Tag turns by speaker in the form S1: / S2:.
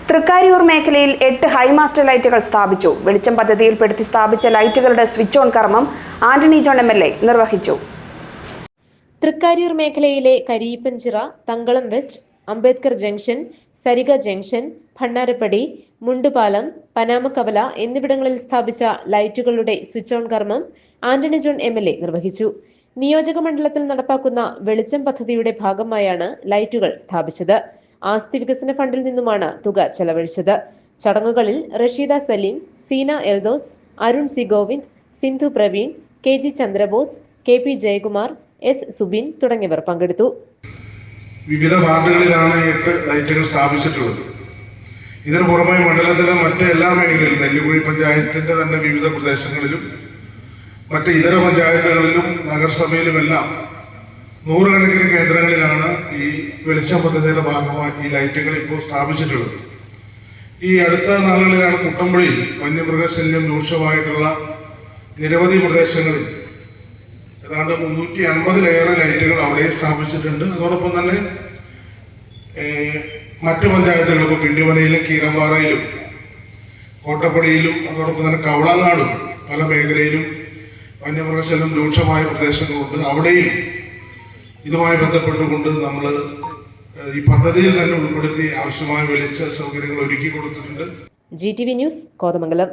S1: തൃക്കാരിയൂർ മേഖലയിൽ 8 ഹൈമാസ്റ്റ് ലൈറ്റുകൾ സ്ഥാപിച്ചു. വെളിച്ചം പദ്ധതിയിൽപ്പെടുത്തി സ്ഥാപിച്ച ലൈറ്റുകളുടെ സ്വിച്ച് ഓൺ കർമ്മം ആന്റണി ജോൺ MLA നിർവഹിച്ചു.
S2: തൃക്കാരിയൂർ മേഖലയിലെ Kariyippanchira, Thankalam west, Ambedkar junction, Sarika junction, Bhannarappadi, Mundupalam, Panamakkavala എന്നിവിടങ്ങളിൽ സ്ഥാപിച്ച ലൈറ്റുകളുടെ സ്വിച്ച് ഓൺ കർമ്മം ആന്റണി ജോൺ MLA നിർവഹിച്ചു. നിയോജക മണ്ഡലത്തിൽ നടപ്പാക്കുന്ന വെളിച്ചം പദ്ധതിയുടെ ഭാഗമായാണ് ലൈറ്റുകൾ സ്ഥാപിച്ചത്. ആസ്തി വികസന ഫണ്ടിൽ നിന്നുമാണ് തുക ചെലവഴിച്ചത്. ചടങ്ങുകളിൽ Rasheeda Saleem, Seena Eldhose, Arun C Govind, Sindhu Praveen, KG Chandrabose, KP Jayakumar, S Subin തുടങ്ങിയവർ പങ്കെടുത്തു.
S3: വിവിധ വാർഡുകളിലാണ് 8 ലൈറ്റുകൾ സ്ഥാപിച്ചിട്ടുള്ളത്. ഇതിനു പുറമെ മണ്ഡലത്തിലെ മറ്റ് എല്ലാ മേഖലകളിലും നെല്ലിക്കുഴി പഞ്ചായത്തിന്റെ തന്നെ വിവിധ പ്രദേശങ്ങളിലും മറ്റ് ഇതര പഞ്ചായത്തുകളിലും നഗരസഭയിലുമെല്ലാം നൂറുകണക്കിന് കേന്ദ്രങ്ങളിലാണ് ഈ വെളിച്ചം പദ്ധതിയുടെ ഭാഗമായി ഈ ലൈറ്റുകൾ ഇപ്പോൾ സ്ഥാപിച്ചിട്ടുള്ളത്. ഈ അടുത്ത നാളുകളിലാണ് കുട്ടമ്പുഴയിൽ വന്യമൃഗശല്യം രൂക്ഷമായിട്ടുള്ള നിരവധി പ്രദേശങ്ങളിൽ ഏതാണ്ട് 350-ലേറെ ലൈറ്റുകൾ അവിടെ സ്ഥാപിച്ചിട്ടുണ്ട്. അതോടൊപ്പം തന്നെ മറ്റു പഞ്ചായത്തുകൾ ഇപ്പോൾ പിണ്ടിമനയിലും കീരമ്പാറയിലും കോട്ടപ്പടിയിലും അതോടൊപ്പം തന്നെ കവളങ്ങാടും പല മേഖലയിലും വന്യമൃഗശല്യം രൂക്ഷമായ പ്രദേശങ്ങളുണ്ട്. അവിടെയും ഇതുമായി ബന്ധപ്പെട്ടുകൊണ്ട് നമ്മൾ ഈ പദ്ധതിയിൽ തന്നെ ഉൾപ്പെടുത്തി ആവശ്യമായ വെളിച്ച സൗകര്യങ്ങൾ ഒരുക്കി കൊടുത്തിട്ടുണ്ട്.
S2: GTV news, Kothamangalam.